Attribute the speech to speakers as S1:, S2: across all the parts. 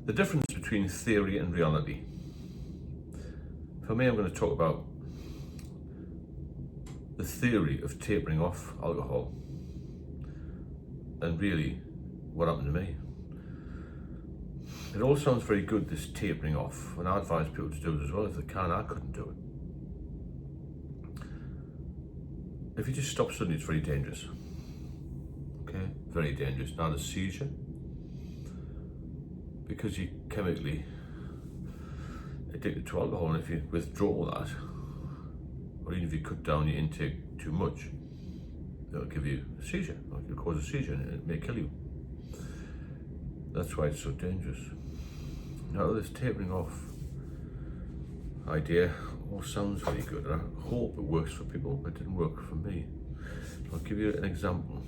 S1: The difference between theory and reality. For me, I'm going to talk about the theory of tapering off alcohol and really what happened to me. It all sounds very good, this tapering off, and I advise people to do it as well if they can. I couldn't do it. If you just stop suddenly, it's very dangerous. Okay, very dangerous. Not a seizure, because you're chemically addicted to alcohol, and if you withdraw that, or even if you cut down your intake too much, it'll give you a seizure, or it'll cause a seizure, and it may kill you. That's why it's so dangerous. Now, this tapering off idea all sounds very good, and I hope it works for people, but it didn't work for me. I'll give you an example.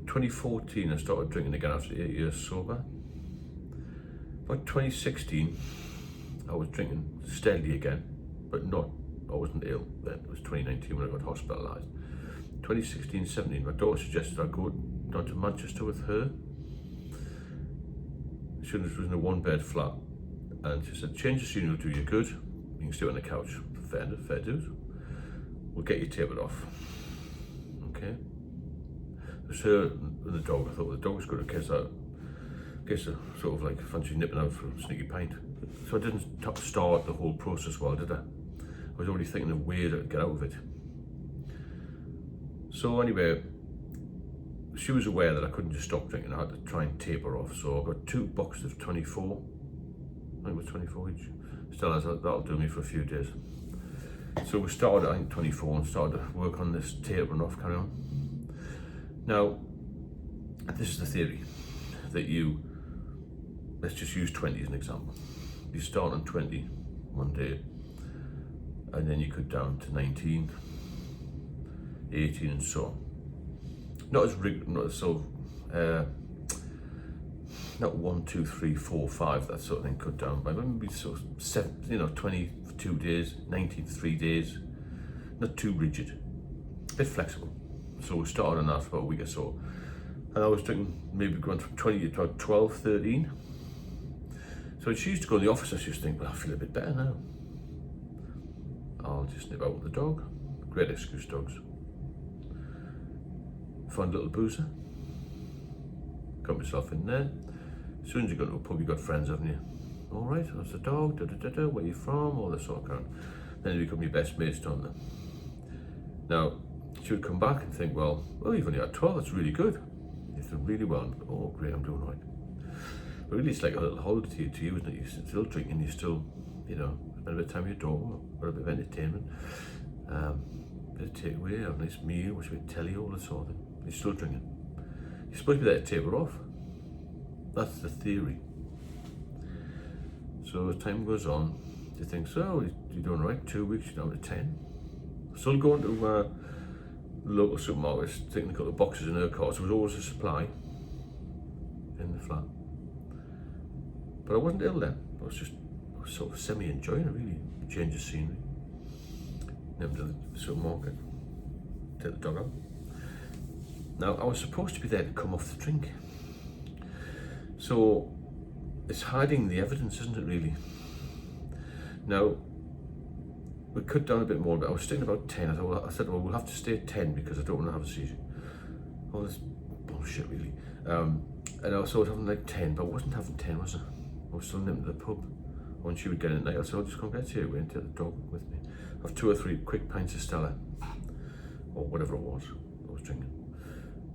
S1: 2014, I started drinking again after 8 years sober. By 2016, I was drinking steadily again, but I wasn't ill then. It was 2019 when I got hospitalised. 2016-17, my daughter suggested I go down to Manchester with her. She was in a one-bed flat, and she said, change the scenery will do you good. You can stay on the couch. Fair enough, fair dues. We'll get you tapered off. Okay. It was her and the dog. I thought the dog was good in case I sort of like fancy nipping out for a sneaky pint. So I didn't start the whole process well, did I? I was already thinking of ways I could get out of it. So anyway, she was aware that I couldn't just stop drinking. I had to try and taper off. So I got 2 boxes of 24. I think it was 24 each. Still, that'll do me for a few days. So we started, I think, 24 and started to work on this tapering off, carry on. Now, this is the theory that let's just use 20 as an example. You start on 20 one day, and then you cut down to 19, 18, and so on. Not not 1, 2, 3, 4, 5, that sort of thing cut down by maybe sort of 7, 20 for 2 days, 19 for 3 days. Not too rigid, a bit flexible. So we started on that for about a week or so. And I was drinking, maybe going from 20 to about 12, 13. So she used to go to the office, I used to think, well, I feel a bit better now. I'll just nip out with the dog. Great excuse, dogs. Find a little boozer. Got myself in there. As soon as you go to a pub, you got friends, haven't you? All right, how's the dog? Where you from? All this sort of crap. Then you become your best mates, don't they? Now, she would come back and think, well, you've only had 12, that's really good. You've done really well. Oh, great, I'm doing right. But really, it's like a little holiday to you, isn't it? You're still drinking, you still, spend a bit of time with your dog, or a bit of entertainment, a bit of takeaway, have a nice meal, watch a bit of telly, all that sort of thing. You're still drinking. You're supposed to be there to taper off. That's the theory. So as time goes on, you think, so you're doing right, 2 weeks, you're down to 10. Still going to local supermarkets, taking a couple of boxes in her car, so there was always a supply in the flat. But I wasn't ill then. I was sort of semi-enjoying it, really. Change of scenery. Never to the supermarket, take the dog out. Now, I was supposed to be there to come off the drink. So, it's hiding the evidence, isn't it, really? Now, we cut down a bit more, but I was sticking about 10. I said, well, we'll have to stay at 10 because I don't want to have a seizure. All this bullshit, really. And I was sort of having like 10, but I wasn't having 10, was I? I was still nipping to the pub. When she would get in at night, I said, I'll just come get you and take the dog with me. Have 2 or 3 quick pints of Stella, or whatever it was I was drinking.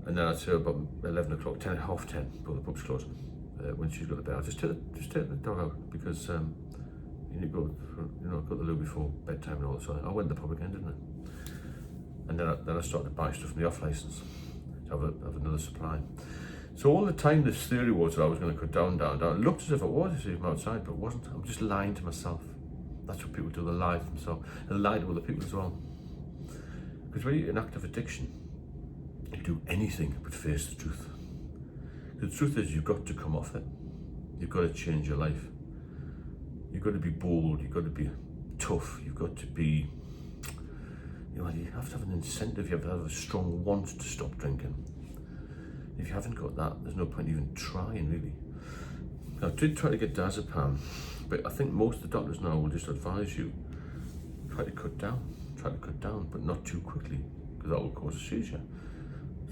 S1: And then I'd say about 11 o'clock, 10, half 10, before the pub's closing. When she's got to bed, I'll just take the dog out because you need to go to the loo before bedtime and all that sort of thing. I went to the pub again, didn't I? And then I started to buy stuff from the off license to have another supply. So all the time this theory was that I was going to cut down. It looked as if it was, you see, from outside, but it wasn't. I'm just lying to myself. That's what people do, they lie to themselves. And they lie to other people as well. Because when you're in active addiction, you do anything but face the truth. The truth is, you've got to come off it. You've got to change your life. You've got to be bold, you've got to be tough, you've got to be, you have to have an incentive, you have to have a strong want to stop drinking. If you haven't got that, there's no point even trying, really. I did try to get diazepam, but I think most of the doctors now will just advise you try to cut down, but not too quickly, because that will cause a seizure.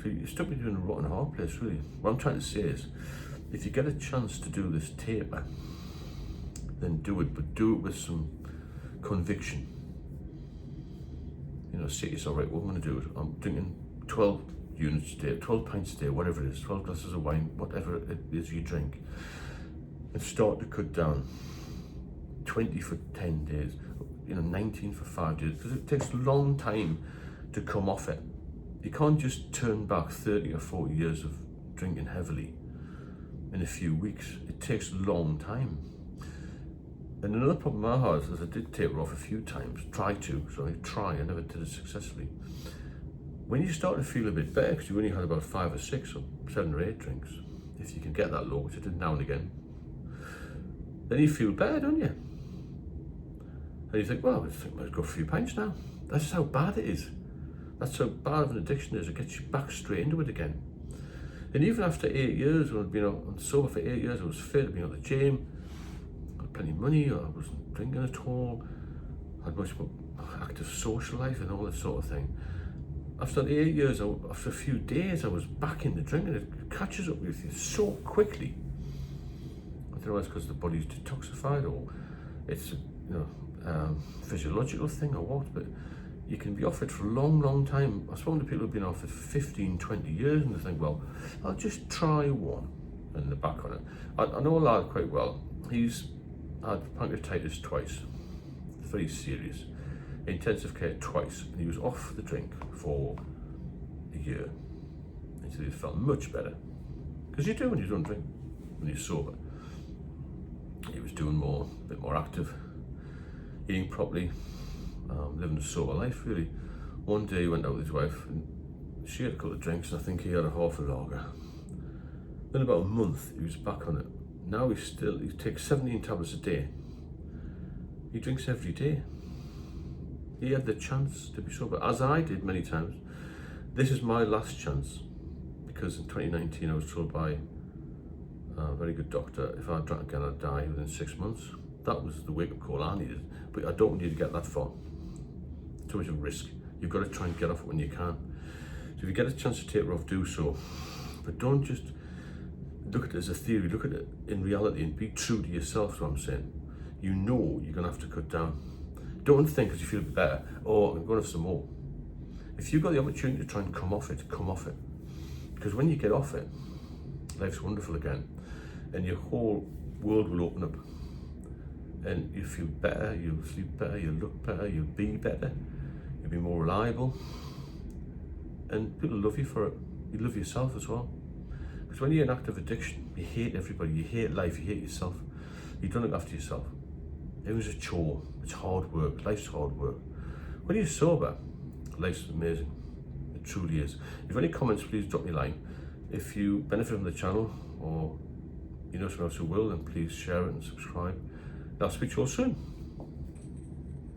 S1: So you're stuck between a rock and a hard place, really. What I'm trying to say is, if you get a chance to do this taper, then do it, but do it with some conviction. You know, say to yourself, right, what I'm going to do is I'm drinking 12 units a day, 12 pints a day, whatever it is, 12 glasses of wine, whatever it is you drink, and start to cut down. 20 for 10 days, 19 for 5 days, because it takes a long time to come off it. You can't just turn back 30 or 40 years of drinking heavily in a few weeks. It takes a long time. And another problem I had is I did taper off a few times, I never did it successfully. When you start to feel a bit better, because you only had about 5 or 6 or 7 or 8 drinks, if you can get that low, which I did now and again, then you feel better, don't you? And you think, well, let's go for a few pints now. That's how bad it is. That's how bad of an addiction it is. It gets you back straight into it again. And even after 8 years, when I'd been sober for 8 years, I was fit, I'd been at the gym, I had plenty of money, I wasn't drinking at all, I had much more active social life and all that sort of thing. After 8 years, after a few days, I was back in the drinking. It catches up with you so quickly. I don't know if it's because the body's detoxified or it's physiological thing or what, but you can be off it for a long, long time. I've spoken to people who've been off it for 15, 20 years and they think, well, I'll just try one and they're back on it. I know a lad quite well. He's had pancreatitis twice. It's very serious. Intensive care twice, and he was off the drink for a year until he felt much better. Because you do when you don't drink, when you're sober. He was doing more, a bit more active, eating properly, living a sober life really. One day he went out with his wife and she had a couple of drinks and I think he had a half a lager. Then about a month he was back on it. Now he takes 17 tablets a day. He drinks every day. He had the chance to be sober, as I did many times. This is my last chance, because in 2019 I was told by a very good doctor, if I drank again I'd die within 6 months. That was the wake-up call I needed, but I don't want you to get that far. Too much of a risk. You've got to try and get off it when you can. So if you get a chance to taper off, do so. But don't just look at it as a theory, look at it in reality and be true to yourself, is what I'm saying. You know you're going to have to cut down. Don't think because you feel better, oh, I'm going to have some more. If you've got the opportunity to try and come off it, come off it. Because when you get off it, life's wonderful again. And your whole world will open up. And you feel better, you'll sleep better, you'll look better, you'll be better, you'll be more reliable. And people love you for it. You love yourself as well. Because when you're in active addiction, you hate everybody, you hate life, you hate yourself. You don't look after yourself. It was a chore, it's hard work, life's hard work. When you're sober, life's amazing, it truly is. If you have any comments, please drop me a line. If you benefit from the channel, or you know someone else who will, then please share it and subscribe. And I'll speak to you all soon.